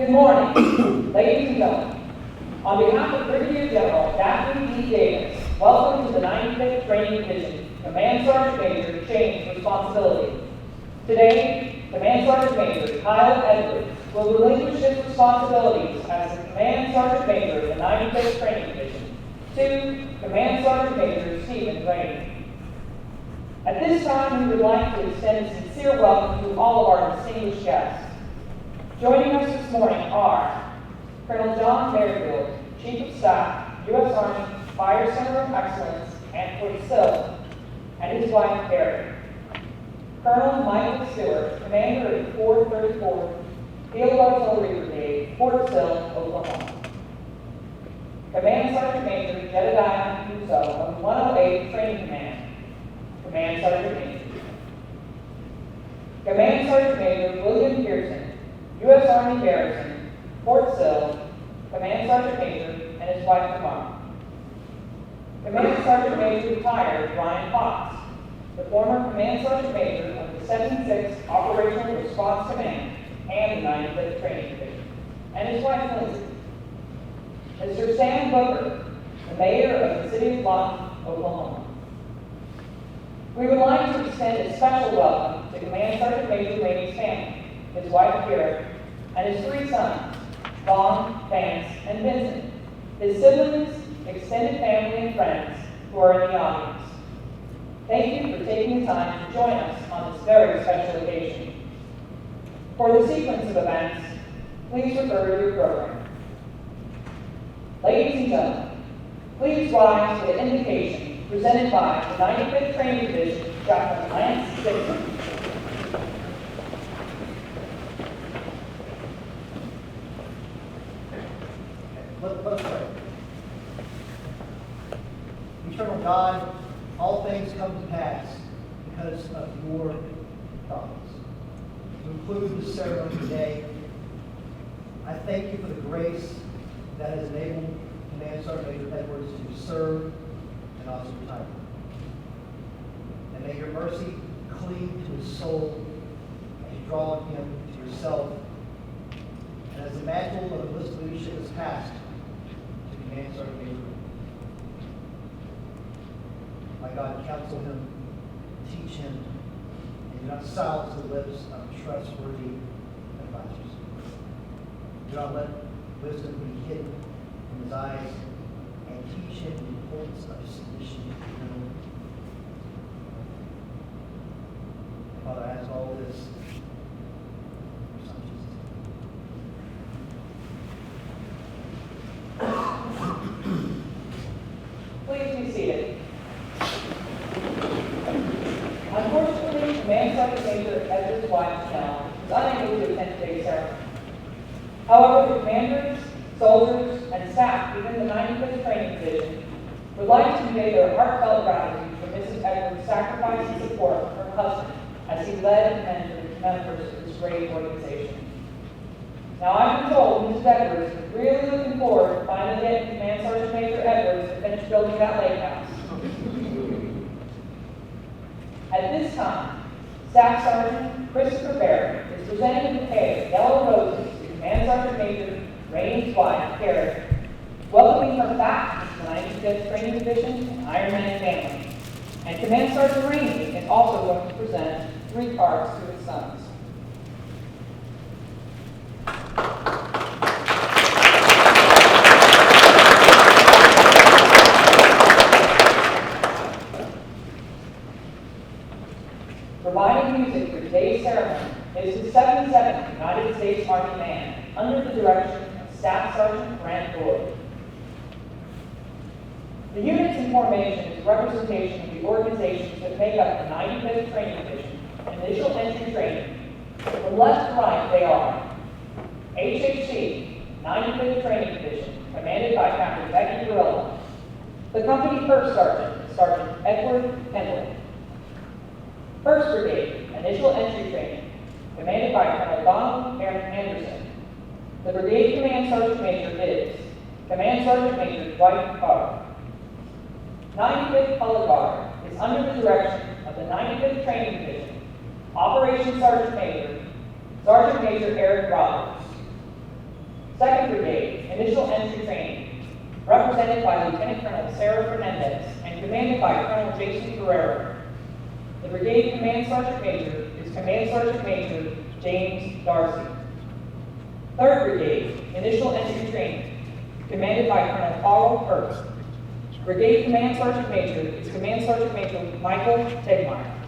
Good morning, ladies and gentlemen. On behalf of Brigadier General Daphne D. Davis, welcome to the 95th Training Division Command Sergeant Major Change Responsibility. Today, Command Sergeant Major Kyle Edwards will relinquish his responsibilities as the Command Sergeant Major of the 95th Training Division to Command Sergeant Major Stephen Raney. At this time, we would like to extend a sincere welcome to all of our distinguished guests. Joining us this morning are Colonel John Merrifield, Chief of Staff, U.S. Army Fire Center of Excellence at Fort Sill, and his wife, Carrie. Colonel Michael Stewart, Commander of the 434th Field Artillery Brigade, Fort Sill, Oklahoma. Command Sergeant Major Jedediah Musso of 108 Training Command, Command Sergeant Major. Command Sergeant Major William Pearson, U.S. Army Garrison, Fort Sill, Command Sergeant Major, and his wife, Tamara. Command Sergeant Major retired Ryan Fox, the former Command Sergeant Major of the 76th Operational Response Command and the 95th Training Division, and his wife, Lindsay. Mr. Sam Booker, the Mayor of the City of Lawton, Oklahoma. We would like to extend a special welcome to Command Sergeant Major Raney's family, his wife, Garrett, and his three sons, Vaughn, Vance, and Vincent, his siblings, extended family, and friends who are in the audience. Thank you for taking the time to join us on this very special occasion. For the sequence of events, please refer to your program. Ladies and gentlemen, please rise for the invocation presented by the 95th Training Division, Chaplain Lance Dixon. Let's pray. Eternal God, all things come to pass because of your thoughts. To include this ceremony today, I thank you for the grace that has enabled Command Sergeant Major Edwards to serve and also retire. And may your mercy cleave to his soul as you draw him to yourself. And as the mantle of enlisted leadership is passed to Command Sergeant Major, my God, counsel him, teach him, and do not silence the lips of trustworthy advisors. Do not let wisdom be hidden from his eyes, and teach him the importance of submission to him. Father, I ask all this in your Son Jesus' name. Please be seated. Unfortunately, Command Sergeant Major Edwards' wife, Janelle, is unable to attend today's ceremony. However, the commanders, soldiers, and staff within the 95th Training Division would like to convey their heartfelt gratitude for Mrs. Edwards' sacrifice and support of her husband as he led and mentored members of this great organization. Now, I've been told Mrs. Edwards is really looking forward to finally getting Command Sergeant Major Edwards to finish building that lake house. At this time, Staff Sergeant Christopher Barrett is presenting a bouquet of yellow roses to Command Sergeant Major Raney's wife, Carrie, welcoming her back to the 95th Training Division and Ironman family. And Command Sergeant Raney is also going to present 3 cards to his sons. Providing music for today's ceremony is the 77th United States Army Band under the direction of Staff Sergeant Grant Boyd. The units in formation is a representation of the organizations that make up the 95th Training Division, initial entry training. From left to right, they are HHC, 95th Training Division, commanded by Captain Becky Gorilla. The company first sergeant, Sergeant Edward Kendall. 1st Brigade, initial entry training, commanded by Colonel Donald Anderson. The Brigade Command Sergeant Major is Command Sergeant Major Dwight Carr. 95th Color Guard is under the direction of the 95th Training Division, Operations Sergeant Major Sergeant Major Eric Roberts. 2nd Brigade, Initial Entry Training, represented by Lieutenant Colonel Sarah Fernandez and commanded by Colonel Jason Guerrero. The Brigade Command Sergeant Major is Command Sergeant Major James Darcy. 3rd Brigade, Initial Entry Training, commanded by Colonel Carl Hurst. Brigade Command Sergeant Major is Command Sergeant Major Michael Tegmeyer.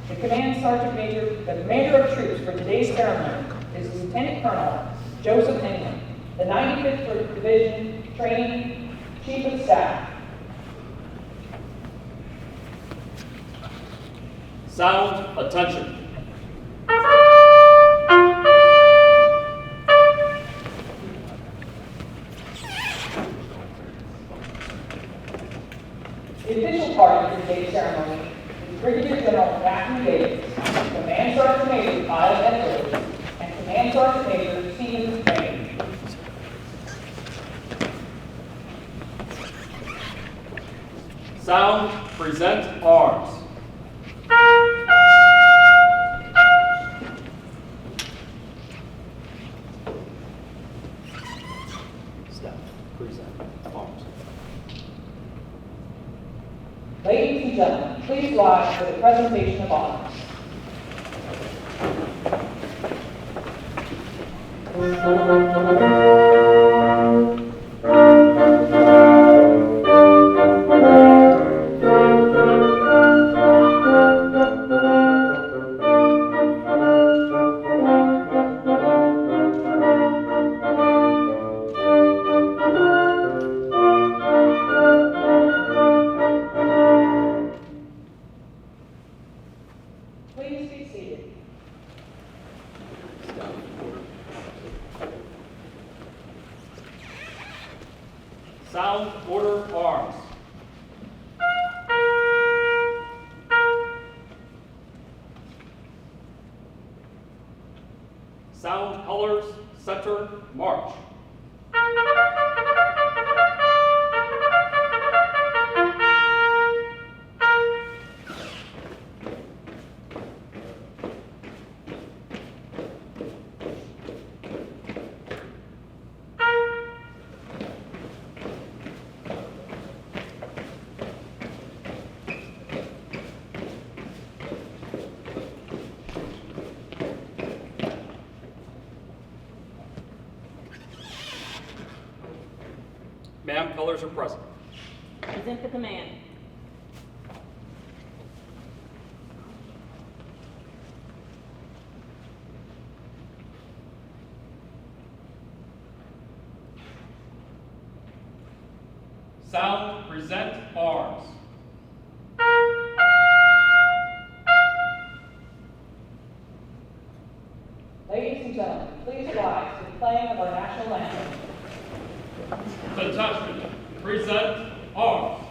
The commander of troops for today's ceremony is Lieutenant Colonel Joseph England, the 95th Division Training Chief of Staff. Sound attention. The official party for today's ceremony is Brigadier General Matthew Davis, Command Sergeant Major Kyle Edwards, and Command Sergeant Major Stephen Raney. Sound, present arms. Step, present arms. Ladies and gentlemen, please rise for the presentation of honors. Please be seated. Sound, order, arms. Sound, colors, center, march. Ma'am, colors are present. Present the command. Sound, present arms. Ladies and gentlemen, please rise to the playing of our national anthem. Attention, present arms.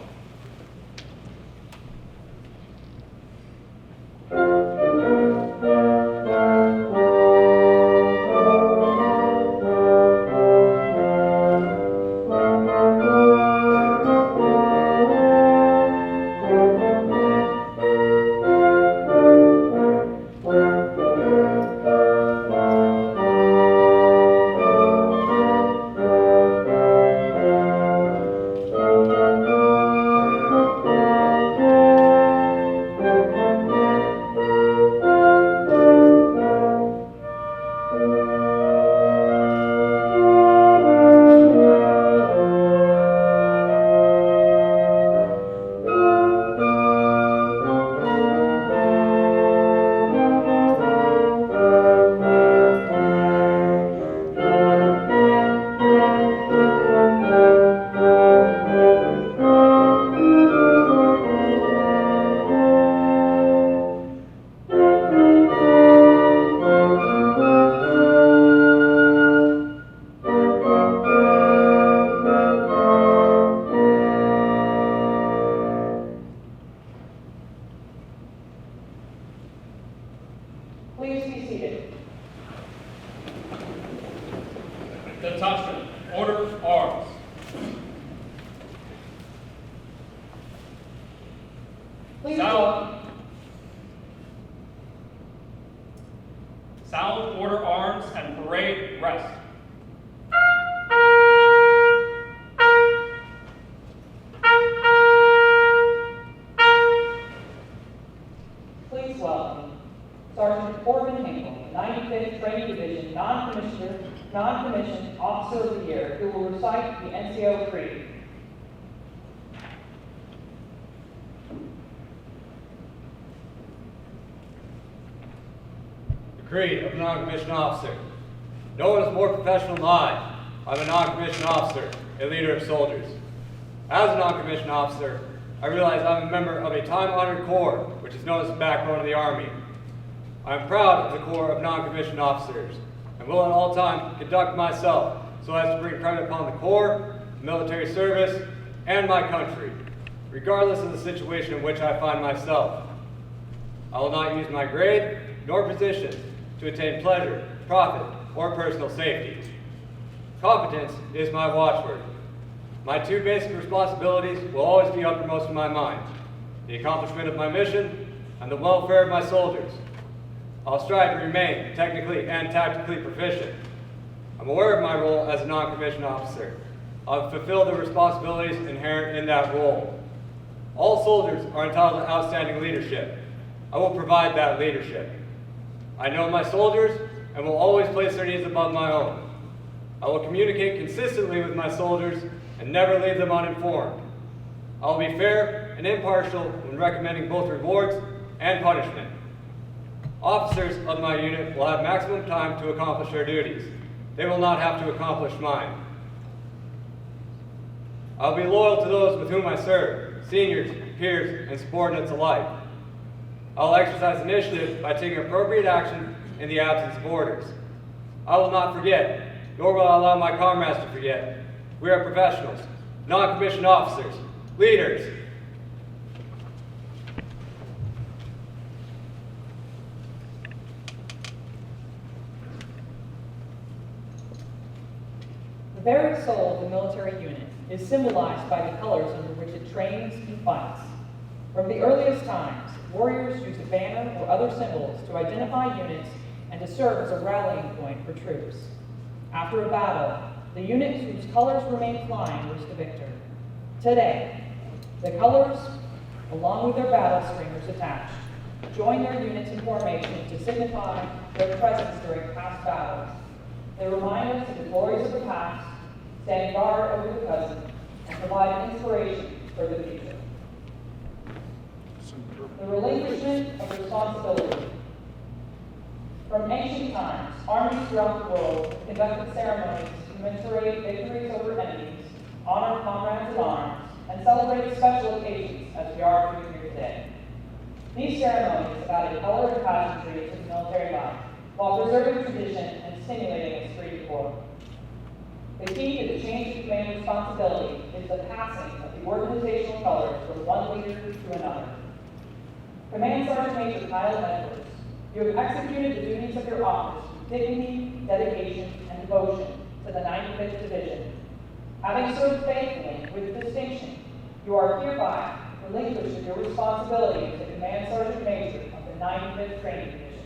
Please be seated. Attention, order, arms. Please Sound. Sound, order, arms, and parade, rest. welcome Sergeant Corbin Hinkle, 95th Training Division Non-Commissioned Officer of the Year, who will recite the NCO Creed. The Creed of a non-commissioned officer. No one is more professional than I. I'm a non-commissioned officer, a leader of soldiers. As a non-commissioned officer, I realize I'm a member of a time-honored corps, which is known as the backbone of the Army. I'm proud of the Corps of non-commissioned officers, and will at all times conduct myself so as to bring credit upon the Corps, military service, and my country, regardless of the situation in which I find myself. I will not use my grade nor position to attain pleasure, profit, or personal safety. Competence is my watchword. My two basic responsibilities will always be uppermost in my mind: the accomplishment of my mission and the welfare of my soldiers. I'll strive to remain technically and tactically proficient. I'm aware of my role as a non-commissioned officer. I'll fulfill the responsibilities inherent in that role. All soldiers are entitled to outstanding leadership. I will provide that leadership. I know my soldiers and will always place their needs above my own. I will communicate consistently with my soldiers and never leave them uninformed. I will be fair and impartial when recommending both rewards and punishment. Officers of my unit will have maximum time to accomplish their duties. They will not have to accomplish mine. I'll be loyal to those with whom I serve, seniors, peers, and subordinates alike. I'll exercise initiative by taking appropriate action in the absence of orders. I will not forget, nor will I allow my comrades to forget. We are professionals, non-commissioned officers, leaders. The very soul of the military unit is symbolized by the colors under which it trains and fights. From the earliest times, warriors used a banner or other symbols to identify units and to serve as a rallying point for troops. After a battle, the units whose colors remained flying was the victor. Today, the colors, along with their battle streamers attached, join their units in formation to signify their presence during past battles. They remind us of the glories of the past, stand guard over the present, and provide inspiration for the future. The relinquishment of responsibility. From ancient times, armies throughout the world conducted ceremonies to commemorate victories over enemies, honor comrades in arms, and celebrate special occasions as we are doing here today. These ceremonies added color and pageantry to the military life, while preserving tradition and stimulating esprit de corps. The key to the change of command responsibility is the passing of the organizational colors from one leader to another. Command Sergeant Major Kyle Edwards, you have executed the duties of your office with dignity, dedication, and devotion to the 95th Division. Having served faithfully with distinction, you are hereby relinquished your responsibility as the Command Sergeant Major of the 95th Training Division.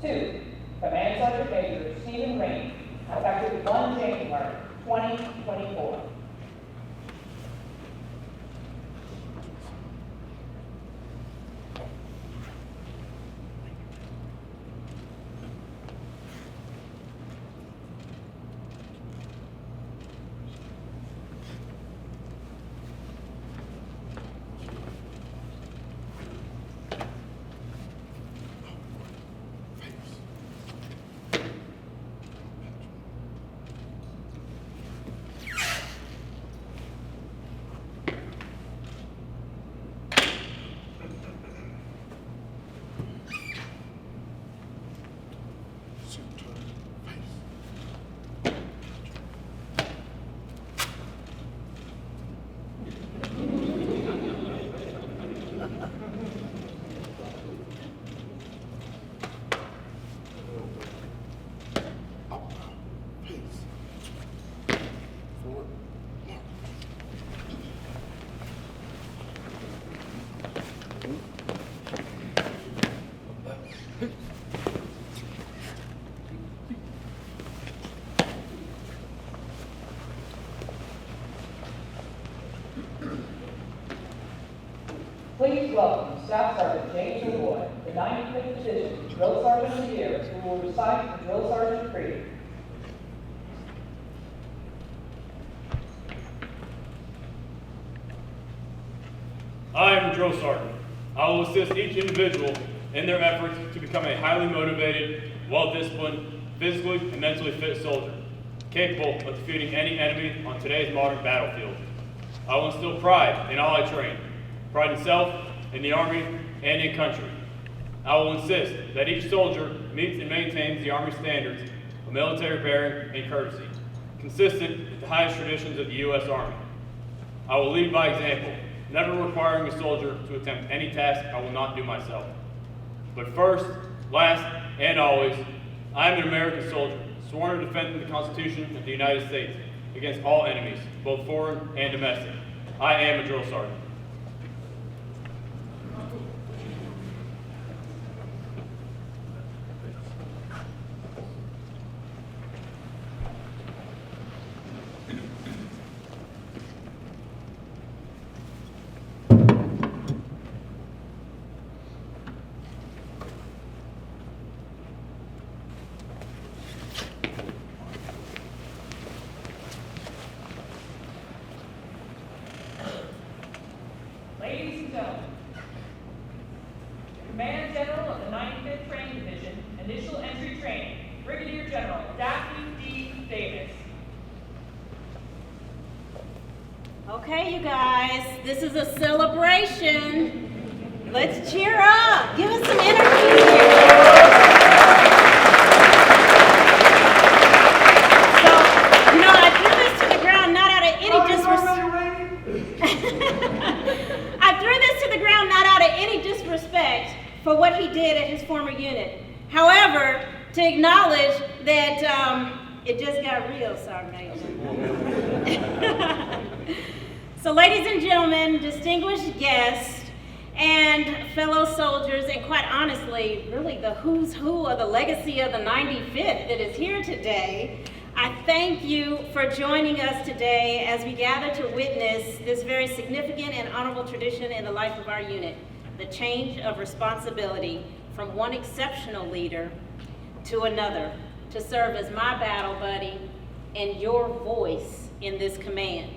2. Command Sergeant Major Stephen Raney, effective 1 January 2024. Please welcome Staff Sergeant James Leroy, the 95th Division Drill Sergeant of the Year, who will recite the Drill Sergeant Creed. I am a drill sergeant. I will assist each individual in their efforts to become a highly motivated, well-disciplined, physically and mentally fit soldier, capable of defeating any enemy on today's modern battlefield. I will instill pride in all I train, pride in self, in the Army, and in country. I will insist that each soldier meets and maintains the Army standards of military bearing and courtesy, consistent with the highest traditions of the U.S. Army. I will lead by example, never requiring a soldier to attempt any task I will not do myself. But first, last, and always, I am an American soldier, sworn to defend the Constitution of the United States against all enemies, both foreign and domestic. I am a drill sergeant. Ladies and gentlemen, the Command General of the 95th Training Division, Initial Entry Training, Brigadier General Daphne D. Davis. Okay, you guys, this is a celebration. Let's cheer up. Give us some energy here. So, you know, I threw this to the ground not out of any disrespect. I threw this to the ground not out of any disrespect for what he did at his former unit. However, to acknowledge that it just got real, Sergeant Major. So ladies and gentlemen, distinguished guests, and fellow soldiers, and quite honestly, really the who's who of the legacy of the 95th that is here today, I thank you for joining us today as we gather to witness this very significant and honorable tradition in the life of our unit, the change of responsibility from one exceptional leader to another, to serve as my battle buddy and your voice in this command.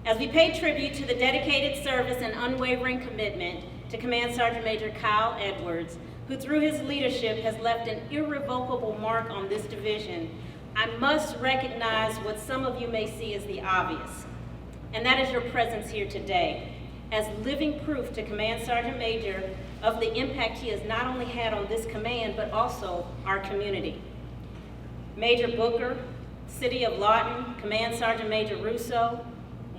As we pay tribute to the dedicated service and unwavering commitment to Command Sergeant Major Kyle Edwards, who through his leadership has left an irrevocable mark on this division, I must recognize what some of you may see as the obvious, and that is your presence here today, as living proof to Command Sergeant Major of the impact he has not only had on this command, but also our community. Major Booker, City of Lawton, Command Sergeant Major Russo,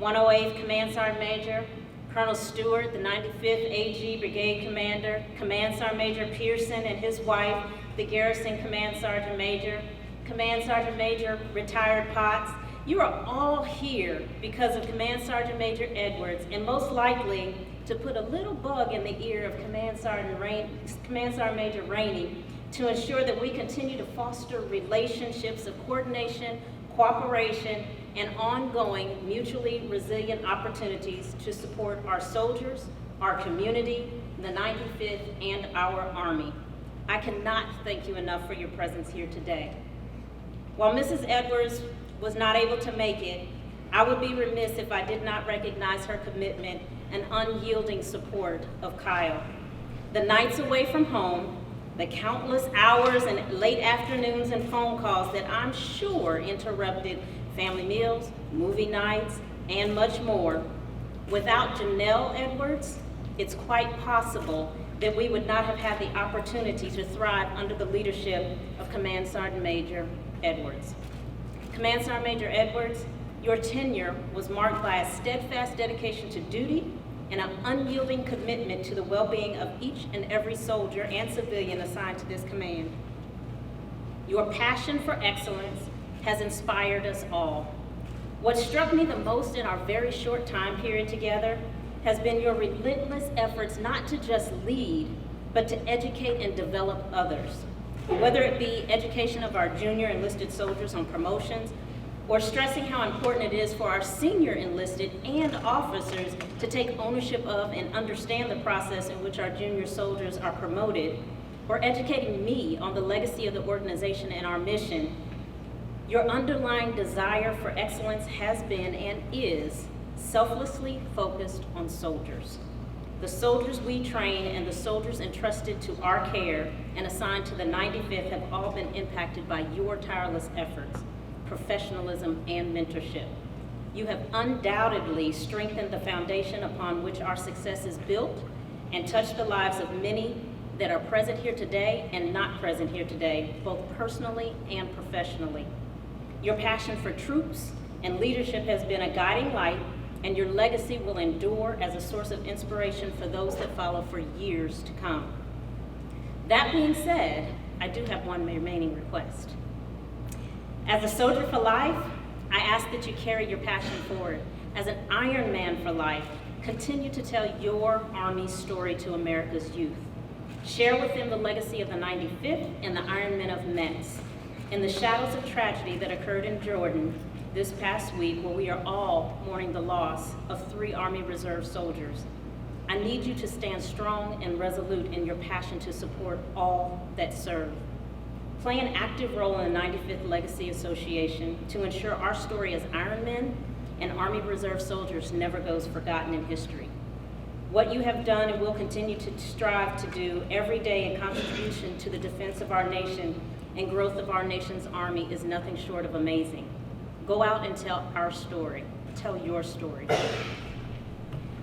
108th Command Sergeant Major, Colonel Stewart, the 95th AG Brigade Commander, Command Sergeant Major Pearson and his wife, the Garrison Command Sergeant Major, Command Sergeant Major retired Potts. You are all here because of Command Sergeant Major Edwards, and most likely to put a little bug in the ear of Command Sergeant Major Raney to ensure that we continue to foster relationships of coordination, cooperation, and ongoing mutually resilient opportunities to support our soldiers, our community, the 95th, and our Army. I cannot thank you enough for your presence here today. While Mrs. Edwards was not able to make it, I would be remiss if I did not recognize her commitment and unyielding support of Kyle. The nights away from home, the countless hours and late afternoons and phone calls that I'm sure interrupted family meals, movie nights, and much more. Without Janelle Edwards, it's quite possible that we would not have had the opportunity to thrive under the leadership of Command Sergeant Major Edwards. Command Sergeant Major Edwards, your tenure was marked by a steadfast dedication to duty and an unyielding commitment to the well-being of each and every soldier and civilian assigned to this command. Your passion for excellence has inspired us all. What struck me the most in our very short time period together has been your relentless efforts not to just lead, but to educate and develop others. Whether it be education of our junior enlisted soldiers on promotions, or stressing how important it is for our senior enlisted and officers to take ownership of and understand the process in which our junior soldiers are promoted, or educating me on the legacy of the organization and our mission, your underlying desire for excellence has been and is selflessly focused on soldiers. The soldiers we train and the soldiers entrusted to our care and assigned to the 95th have all been impacted by your tireless efforts, professionalism, and mentorship. You have undoubtedly strengthened the foundation upon which our success is built and touched the lives of many that are present here today and not present here today, both personally and professionally. Your passion for troops and leadership has been a guiding light, and your legacy will endure as a source of inspiration for those that follow for years to come. That being said, I do have one remaining request. As a soldier for life, I ask that you carry your passion forward. As an Iron Man for life, continue to tell your Army's story to America's youth. Share with them the legacy of the 95th and the Iron Men of Metz. In the shadows of tragedy that occurred in Jordan this past week, where we are all mourning the loss of 3 Army Reserve soldiers, I need you to stand strong and resolute in your passion to support all that serve. Play an active role in the 95th Legacy Association to ensure our story as Iron Men and Army Reserve soldiers never goes forgotten in history. What you have done and will continue to strive to do every day in contribution to the defense of our nation and growth of our nation's Army is nothing short of amazing. Go out and tell our story. Tell your story.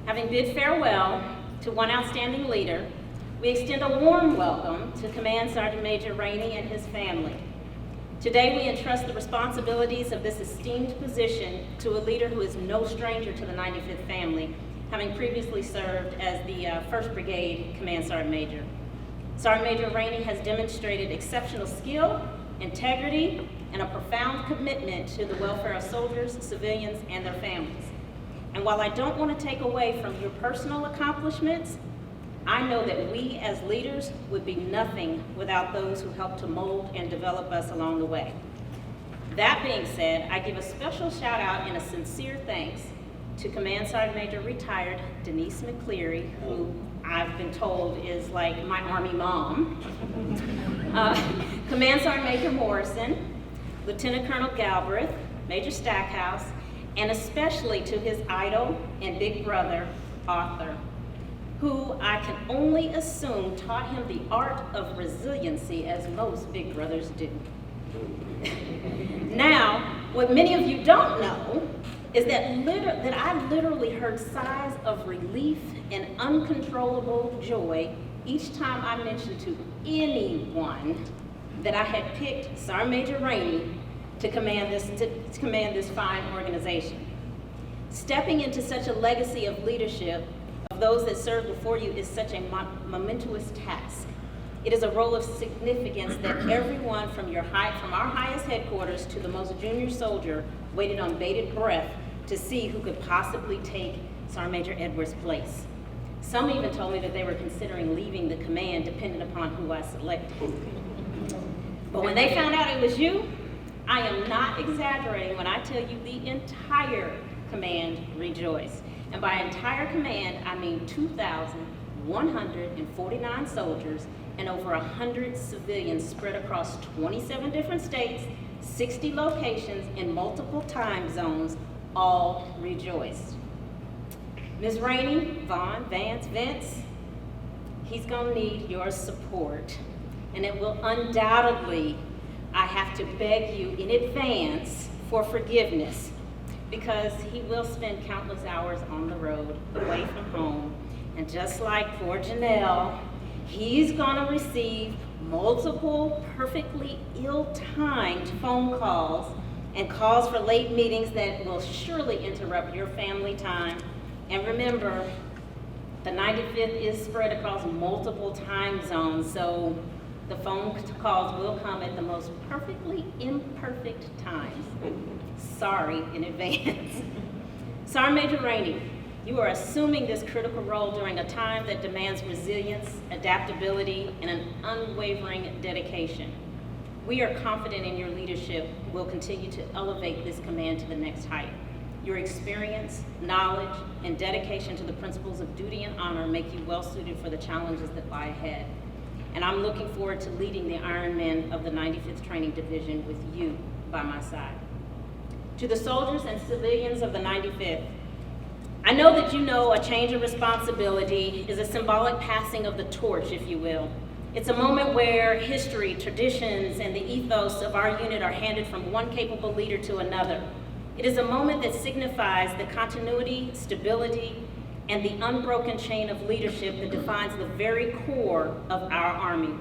Having bid farewell to one outstanding leader, we extend a warm welcome to Command Sergeant Major Raney and his family. Today, we entrust the responsibilities of this esteemed position to a leader who is no stranger to the 95th family, having previously served as the 1st Brigade Command Sergeant Major. Sergeant Major Raney has demonstrated exceptional skill, integrity, and a profound commitment to the welfare of soldiers, civilians, and their families. And while I don't want to take away from your personal accomplishments, I know that we as leaders would be nothing without those who helped to mold and develop us along the way. That being said, I give a special shout out and a sincere thanks to Command Sergeant Major retired Denise McCleary, who I've been told is like my Army mom, Command Sergeant Major Morrison, Lieutenant Colonel Galbraith, Major Stackhouse, and especially to his idol and big brother, Arthur, who I can only assume taught him the art of resiliency as most big brothers do. Now, what many of you don't know is that I literally heard sighs of relief and uncontrollable joy each time I mentioned to anyone that I had picked Sergeant Major Raney to command this fine organization. Stepping into such a legacy of leadership of those that served before you is such a momentous task. It is a role of significance that everyone from our highest headquarters to the most junior soldier waited on bated breath to see who could possibly take Sergeant Major Edwards' place. Some even told me that they were considering leaving the command depending upon who I selected. But when they found out it was you, I am not exaggerating when I tell you the entire command rejoiced. And by entire command, I mean 2,149 soldiers and over 100 civilians spread across 27 different states, 60 locations in multiple time zones, all rejoiced. Ms. Raney, Vaughn, Vance, Vince, he's gonna need your support. And it will undoubtedly, I have to beg you in advance for forgiveness, because he will spend countless hours on the road, away from home. And just like poor Janelle, he's gonna receive multiple perfectly ill-timed phone calls and calls for late meetings that will surely interrupt your family time. And remember, the 95th is spread across multiple time zones, so the phone calls will come at the most perfectly imperfect times. Sorry in advance. Sergeant Major Raney, you are assuming this critical role during a time that demands resilience, adaptability, and an unwavering dedication. We are confident in your leadership will continue to elevate this command to the next height. Your experience, knowledge, and dedication to the principles of duty and honor make you well suited for the challenges that lie ahead. And I'm looking forward to leading the Iron Men of the 95th Training Division with you by my side. To the soldiers and civilians of the 95th, I know that you know a change of responsibility is a symbolic passing of the torch, if you will. It's a moment where history, traditions, and the ethos of our unit are handed from one capable leader to another. It is a moment that signifies the continuity, stability, and the unbroken chain of leadership that defines the very core of our Army.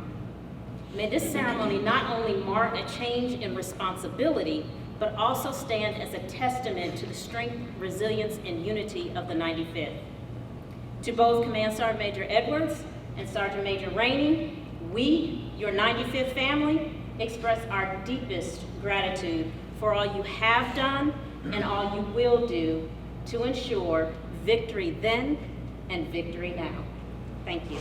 May this ceremony not only mark a change in responsibility, but also stand as a testament to the strength, resilience, and unity of the 95th. To both Command Sergeant Major Edwards and Sergeant Major Raney, we, your 95th family, express our deepest gratitude for all you have done and all you will do to ensure victory then and victory now. Thank you.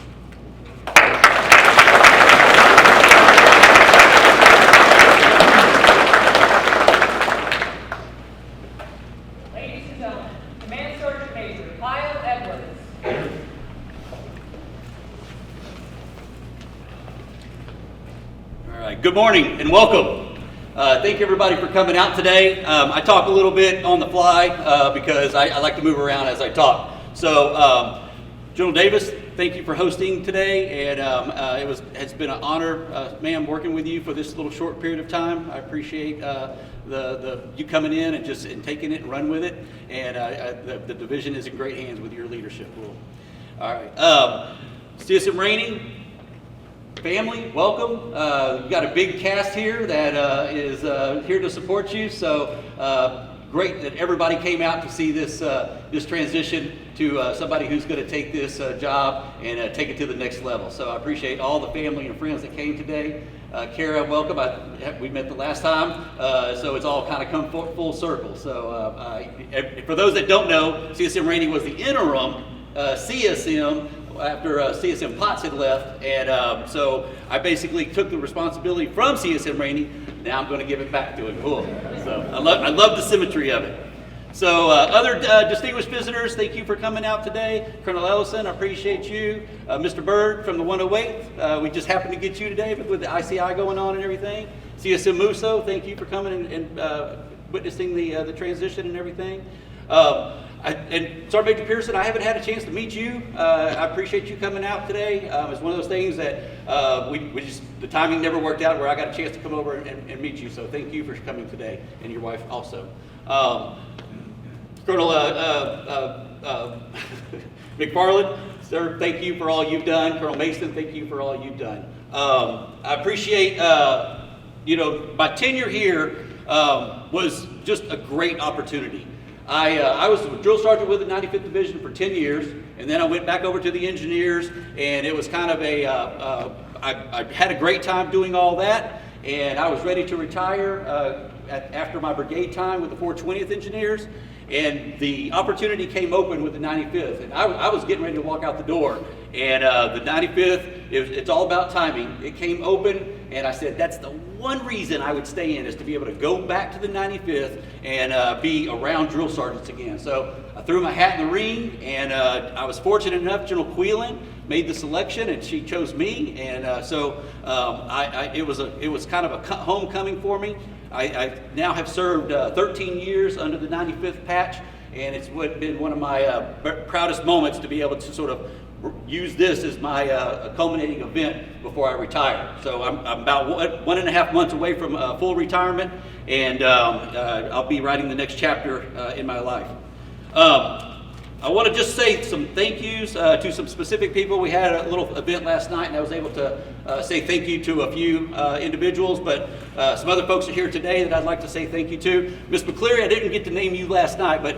Ladies and gentlemen, Command Sergeant Major Kyle Edwards. All right, good morning and welcome. Thank you everybody for coming out today. I talk a little bit on the fly because I like to move around as I talk. So, General Davis, thank you for hosting today, and it's been an honor, ma'am, working with you for this little short period of time. I appreciate you coming in and taking it and run with it, and the division is in great hands with your leadership. Cool. All right, CSM Raney. Family, welcome. You've got a big cast here that is here to support you. So great that everybody came out to see this transition to somebody who's going to take this job and take it to the next level. So I appreciate all the family and friends that came today. Kara, welcome. We met the last time, so it's all kind of come full circle. So for those that don't know, CSM Raney was the interim CSM after CSM Potts had left, and so I basically took the responsibility from CSM Raney. Now I'm going to give it back to him. Cool. So I love the symmetry of it. So other distinguished visitors, thank you for coming out today. Colonel Ellison, I appreciate you. Mr. Bird from the 108th, we just happened to get you today with the ICI going on and everything. CSM Musso, thank you for coming and witnessing the transition and everything. And Sergeant Major Pearson, I haven't had a chance to meet you. I appreciate you coming out today. It's one of those things that the timing never worked out where I got a chance to come over and meet you. So thank you for coming today, and your wife also. Colonel McFarland, sir, thank you for all you've done. Colonel Mason, thank you for all you've done. I appreciate, my tenure here was just a great opportunity. I was a drill sergeant with the 95th Division for 10 years, and then I went back over to the engineers, and it was kind of I had a great time doing all that, and I was ready to retire after my brigade time with the 420th Engineers, and the opportunity came open with the 95th, and I was getting ready to walk out the door, and the 95th, it's all about timing. It came open, and I said, that's the one reason I would stay in, is to be able to go back to the 95th and be around drill sergeants again. So I threw my hat in the ring, and I was fortunate enough, General Queelan made the selection, and she chose me, and so it was kind of a homecoming for me. I now have served 13 years under the 95th patch, and it's been one of my proudest moments to be able to sort of use this as my culminating event before I retire. So I'm about 1.5 months away from full retirement, and I'll be writing the next chapter in my life. I want to just say some thank yous to some specific people. We had a little event last night, and I was able to say thank you to a few individuals, but some other folks are here today that I'd like to say thank you to. Ms. McCleary, I didn't get to name you last night, but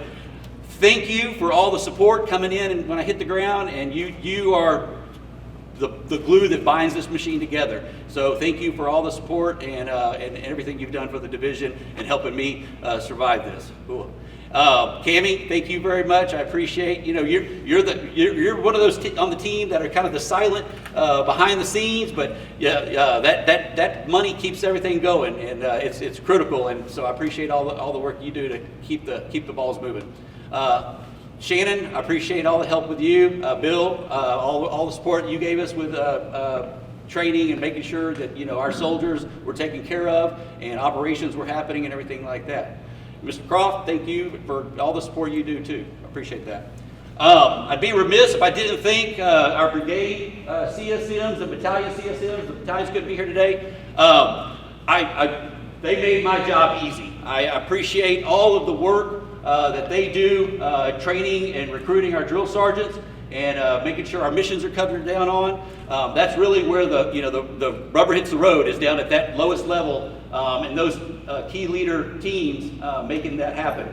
thank you for all the support coming in and when I hit the ground, and you are the glue that binds this machine together. So thank you for all the support and everything you've done for the division and helping me survive this. Cool. Cammie, thank you very much. I appreciate, you're one of those on the team that are kind of the silent behind the scenes, but yeah, that money keeps everything going, and it's critical. And so I appreciate all the work you do to keep the balls moving. Shannon, I appreciate all the help with you. Bill, all the support you gave us with training and making sure that our soldiers were taken care of and operations were happening and everything like that. Mr. Croft, thank you for all the support you do too. I appreciate that. I'd be remiss if I didn't thank our brigade CSMs and battalion CSMs. The battalions couldn't be here today. They made my job easy. I appreciate all of the work that they do, training and recruiting our drill sergeants and making sure our missions are covered down on. That's really where the rubber hits the road, is down at that lowest level, and those key leader teams making that happen.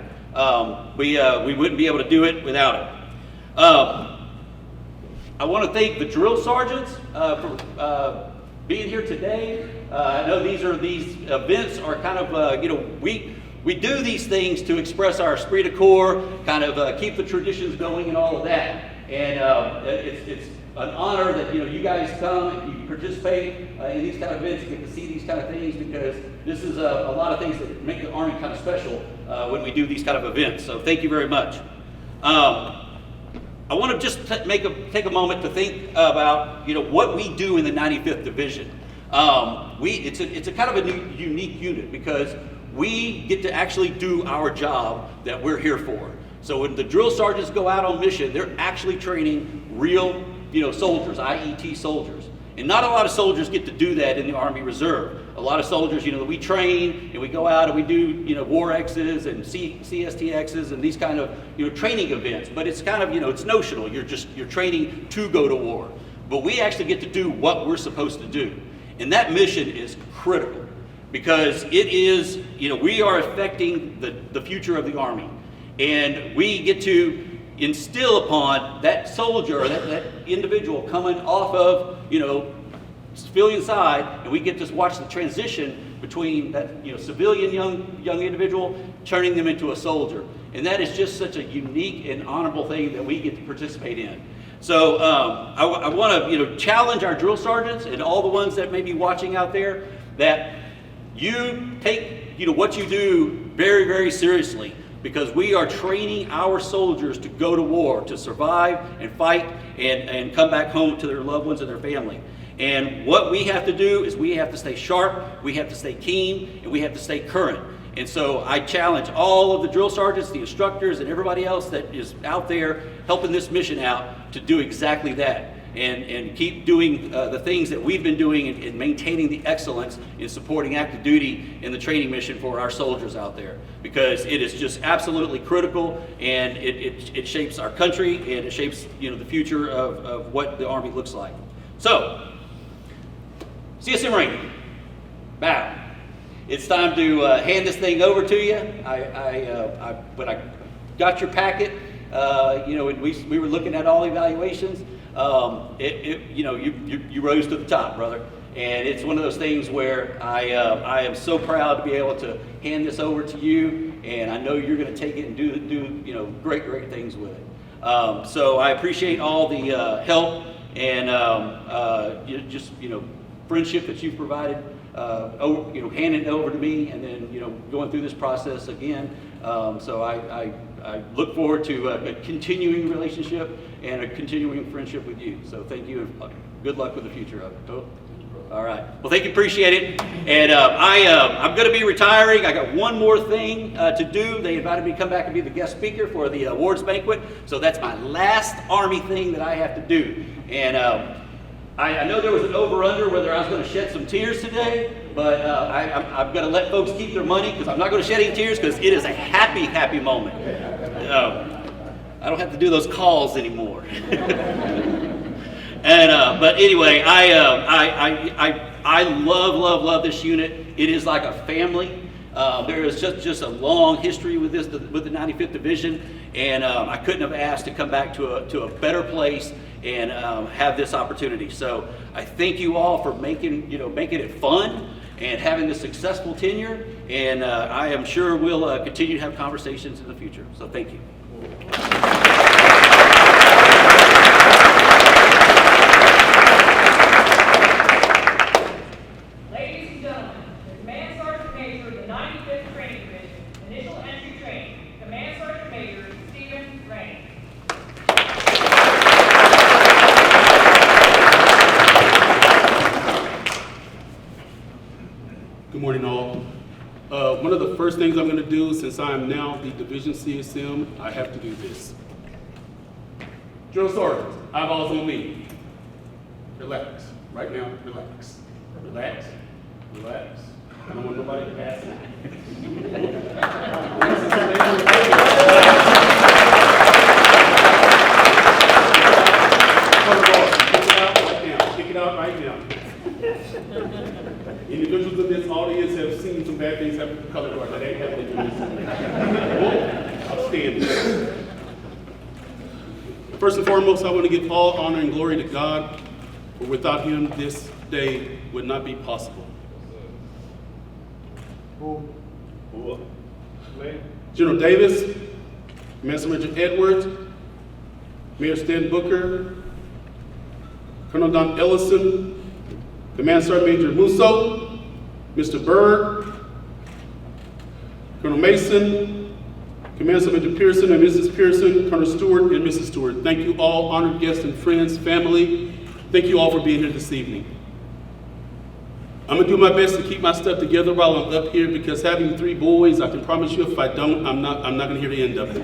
We wouldn't be able to do it without it. I want to thank the drill sergeants for being here today. I know these events are kind of, we do these things to express our esprit de corps, kind of keep the traditions going and all of that. And it's an honor that you guys come and you participate in these kind of events, you get to see these kind of things, because this is a lot of things that make the Army kind of special when we do these kind of events. So thank you very much. I want to just take a moment to think about what we do in the 95th Division. It's a kind of a unique unit, because we get to actually do our job that we're here for. So when the drill sergeants go out on mission, they're actually training real soldiers, IET soldiers. And not a lot of soldiers get to do that in the Army Reserve. A lot of soldiers, we train and we go out and we do, War X's and CSTX's and these kind of, training events. But it's kind of, it's notional. You're training to go to war. But we actually get to do what we're supposed to do. And that mission is critical, because it is, we are affecting the future of the Army. And we get to instill upon that soldier, or that individual coming off of, civilian side, and we get to watch the transition between that, civilian young individual turning them into a soldier. And that is just such a unique and honorable thing that we get to participate in. So I want to, challenge our drill sergeants and all the ones that may be watching out there, that you take, what you do very, very seriously. Because we are training our soldiers to go to war, to survive and fight and come back home to their loved ones and their family. And what we have to do is we have to stay sharp, we have to stay keen, and we have to stay current. And so I challenge all of the drill sergeants, the instructors, and everybody else that is out there helping this mission out to do exactly that. And keep doing the things that we've been doing and maintaining the excellence in supporting active duty in the training mission for our soldiers out there, because it is just absolutely critical, and it shapes our country, and it shapes the future of what the Army looks like. So, CSM Raney, bow. It's time to hand this thing over to you. When I got your packet, we were looking at all evaluations. You rose to the top, brother. And it's one of those things where I am so proud to be able to hand this over to you, and I know you're going to take it and do great things with it. So I appreciate all the help and friendship that you've provided, handing it over to me, and then going through this process again. So I look forward to a continuing relationship and a continuing friendship with you. So thank you, and good luck with the future of it. Oh? All right. Well, thank you, appreciate it. And I'm going to be retiring. I got one more thing to do. They invited me to come back and be the guest speaker for the awards banquet. So that's my last Army thing that I have to do. And I know there was an over-under whether I was going to shed some tears today, but I'm going to let folks keep their money, because I'm not going to shed any tears, because it is a happy moment. I don't have to do those calls anymore. And but anyway, I love this unit. It is like a family. There is just a long history with the 95th Division, and I couldn't have asked to come back to a better place and have this opportunity. So I thank you all for making it fun. and having a successful tenure, and I am sure we'll continue to have conversations in the future. So thank you. Ladies and gentlemen, the Command Sergeant Major of the 95th Training Division, Initial Entry Training, Command Sergeant Major Stephen Raney. Good morning, all. One of the first things I'm going to do, since I am now the Division CSM, I have to do this. Drill Sergeant, eyeballs on me. Relax. Right now, relax. Relax. Relax. I don't want nobody to pass it. Kick it out right now. Individuals in this audience have seen some bad things happen to color guard. That ain't happening to this. Outstanding. First and foremost, I want to give all honor and glory to God, for without Him, this day would not be possible. General Davis, Master Major Edwards, Mayor Stan Booker, Colonel Don Ellison, Command Sergeant Major Musso, Mr. Byrd, Colonel Mason, Command Sergeant Major Pearson and Mrs. Pearson, Colonel Stewart and Mrs. Stewart. Thank you all, honored guests and friends, family. Thank you all for being here this evening. I'm gonna do my best to keep my stuff together while I'm up here, because having 3 boys, I can promise you if I don't, I'm not gonna hear the end of it.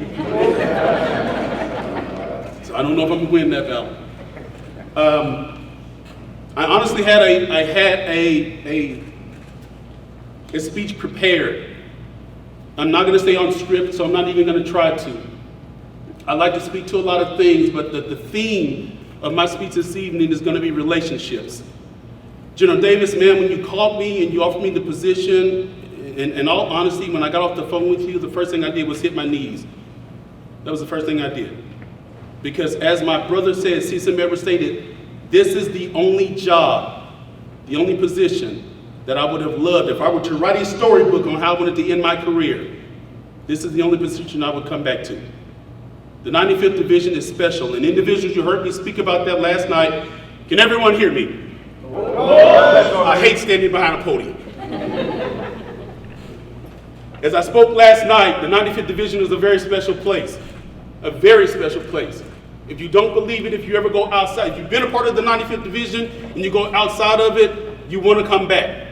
So I don't know if I'm gonna win that battle. I honestly had a speech prepared. I'm not going to stay on script, so I'm not even going to try to. I like to speak to a lot of things, but the theme of my speech this evening is going to be relationships. General Davis, man, when you called me and you offered me the position, in all honesty, when I got off the phone with you, the first thing I did was hit my knees. That was the first thing I did. Because as my brother said, CSM ever stated, this is the only job, the only position that I would have loved. If I were to write a storybook on how I wanted to end my career, this is the only position I would come back to. The 95th Division is special, and individuals, you heard me speak about that last night. Can everyone hear me? I hate standing behind a podium. As I spoke last night, the 95th Division is a very special place, a very special place. If you don't believe it, if you ever go outside, if you've been a part of the 95th Division and you go outside of it, you want to come back.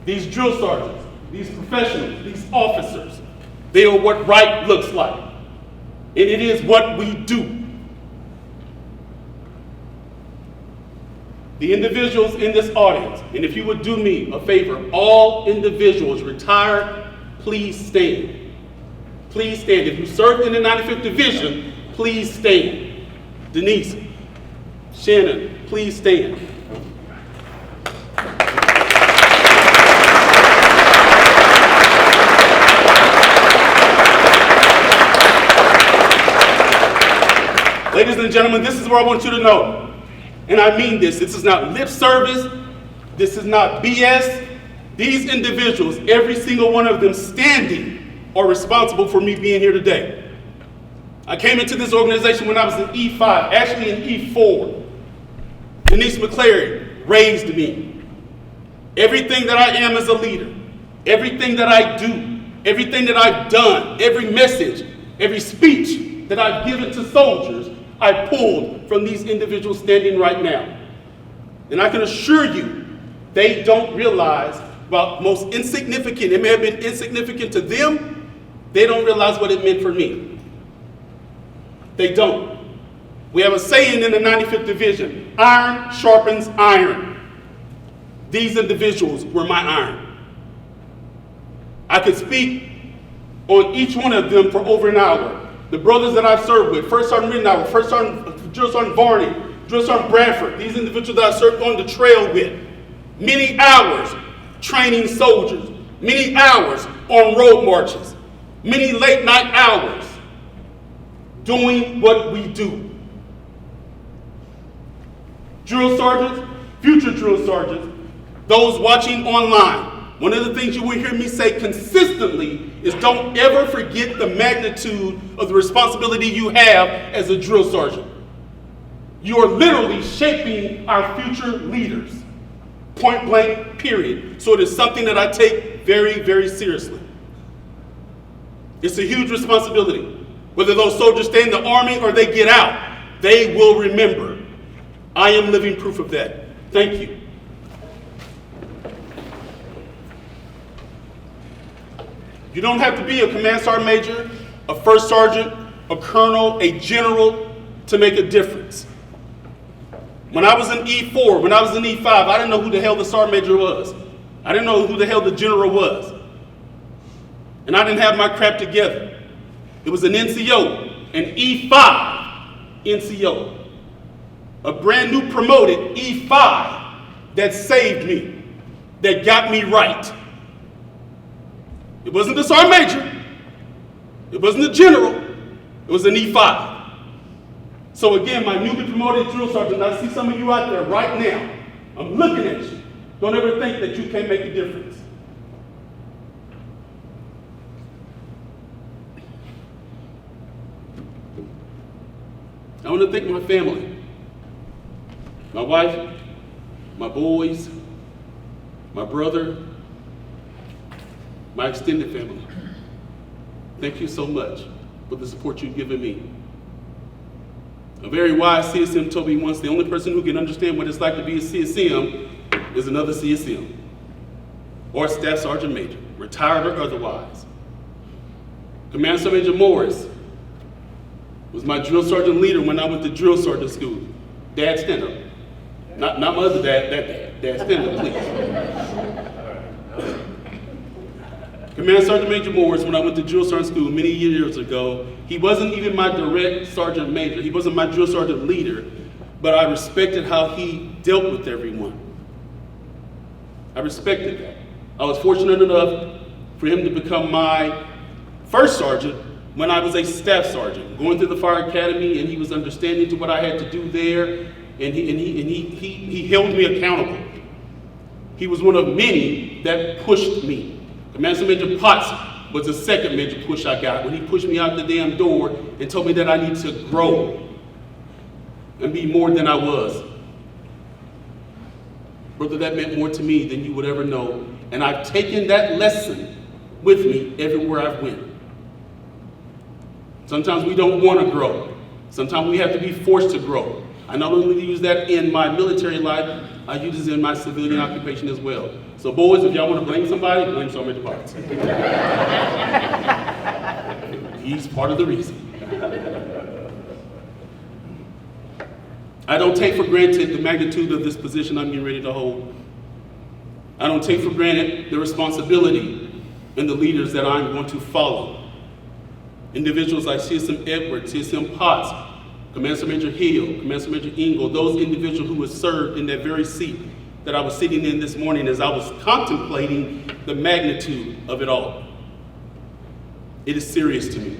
These drill sergeants, these professionals, these officers, they are what right looks like. And it is what we do. The individuals in this audience, and if you would do me a favor, all individuals retired, please stand. Please stand. If you served in the 95th Division, please stand. Denise, Shannon, please stand. Ladies and gentlemen, this is what I want you to know. And I mean this. This is not lip service. This is not BS. These individuals, every single one of them standing, are responsible for me being here today. I came into this organization when I was in E5, actually in E4. Denise McClary raised me. Everything that I am as a leader, everything that I do, everything that I've done, every message, every speech that I've given to soldiers, I pulled from these individuals standing right now. And I can assure you, they don't realize, while most insignificant, it may have been insignificant to them, they don't realize what it meant for me. They don't. We have a saying in the 95th Division, iron sharpens iron. These individuals were my iron. I could speak on each one of them for over an hour. The brothers that I've served with, First Sergeant Rittenauer, First Sergeant Drill Sergeant Varney, Drill Sergeant Bradford, these individuals that I served on the trail with. Many hours training soldiers, many hours on road marches, many late night hours doing what we do. Drill sergeants, future drill sergeants, those watching online, one of the things you will hear me say consistently is don't ever forget the magnitude of the responsibility you have as a drill sergeant. You are literally shaping our future leaders, point blank, period. So it is something that I take very, very seriously. It's a huge responsibility. Whether those soldiers stay in the Army or they get out, they will remember. I am living proof of that. Thank you. You don't have to be a command sergeant major, a first sergeant, a colonel, a general to make a difference. When I was in E4, when I was in E5, I didn't know who the hell the sergeant major was. I didn't know who the hell the general was. And I didn't have my crap together. It was an NCO, an E5 NCO, a brand new promoted E5 that saved me, that got me right. It wasn't the sergeant major. It wasn't the general. It was an E5. So again, my newly promoted drill sergeant, I see some of you out there right now. I'm looking at you. Don't ever think that you can't make a difference. I want to thank my family, my wife, my boys, my brother, my extended family. Thank you so much for the support you've given me. A very wise CSM told me once, the only person who can understand what it's like to be a CSM is another CSM, or a staff sergeant major, retired or otherwise. Command Sergeant Major Morris was my drill sergeant leader when I went to drill sergeant school. Dad, stand up. Not my other dad, that dad. Dad, stand up, please. Command Sergeant Major Morris, when I went to drill sergeant school many years ago, he wasn't even my direct sergeant major. He wasn't my drill sergeant leader, but I respected how he dealt with everyone. I respected that. I was fortunate enough for him to become my first sergeant when I was a staff sergeant, going through the fire academy, and he was understanding to what I had to do there, and he held me accountable. He was one of many that pushed me. Command Sergeant Major Potts was the second major push I got when he pushed me out the damn door and told me that I need to grow and be more than I was. Brother, that meant more to me than you would ever know, and I've taken that lesson with me everywhere I've went. Sometimes we don't want to grow. Sometimes we have to be forced to grow. I not only use that in my military life, I use it in my civilian occupation as well. So boys, if y'all want to blame somebody, blame Sergeant Major Potts. He's part of the reason. I don't take for granted the magnitude of this position I'm getting ready to hold. I don't take for granted the responsibility and the leaders that I'm going to follow. Individuals like CSM Edwards, CSM Potts, Command Sergeant Major Hill, Command Sergeant Major Ingle, those individuals who have served in that very seat that I was sitting in this morning as I was contemplating the magnitude of it all. It is serious to me.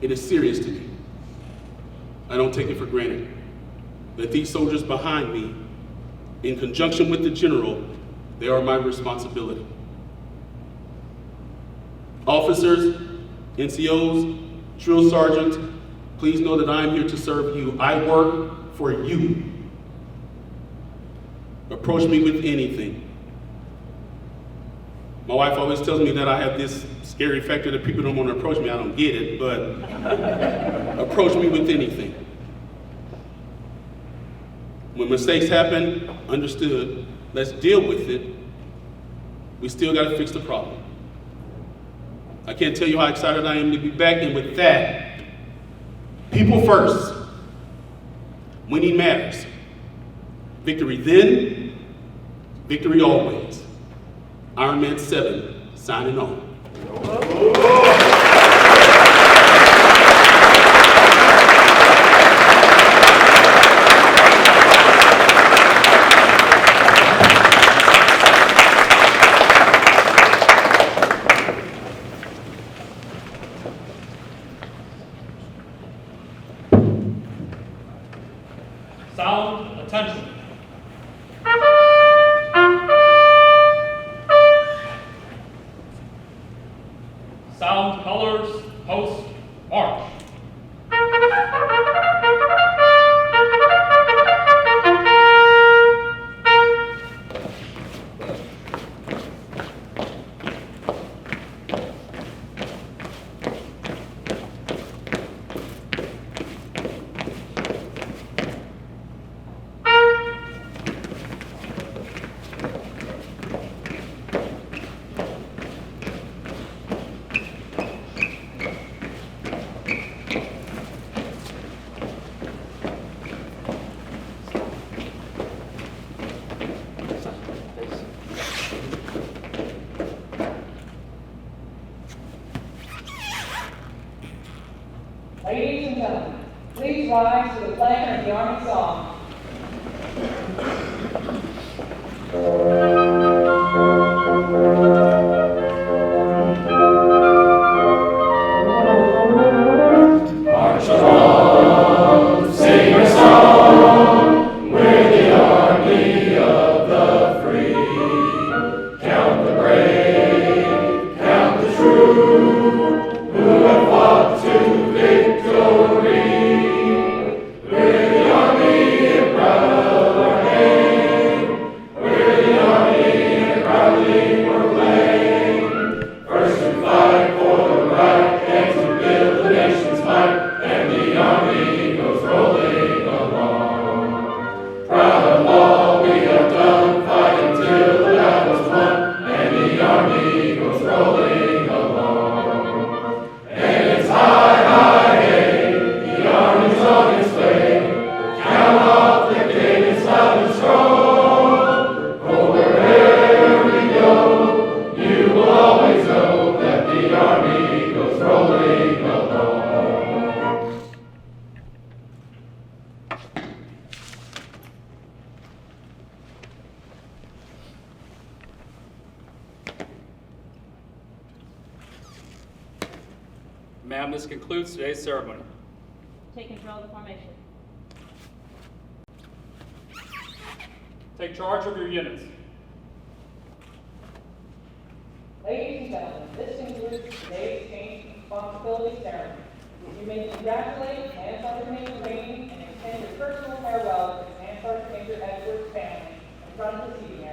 It is serious to me. I don't take it for granted that these soldiers behind me, in conjunction with the general, they are my responsibility. Officers, NCOs, drill sergeants, please know that I am here to serve you. I work for you. Approach me with anything. My wife always tells me that I have this scary factor that people don't want to approach me. I don't get it, but approach me with anything. When mistakes happen, understood, let's deal with it. We still got to fix the problem. I can't tell you how excited I am to be back, and with that, people first. Winning matters. Victory then, victory always. Iron Man 7, signing on. Sound, attention. flags to the playing of the Army song. Ma'am, this concludes today's ceremony. Take control of the formation. Take charge of your units. Ladies and gentlemen, this concludes today's change of responsibility ceremony. You may congratulate Command Sergeant Major Raney and extend your personal farewell to Command Sergeant Major Edwards' family in front of the CDO.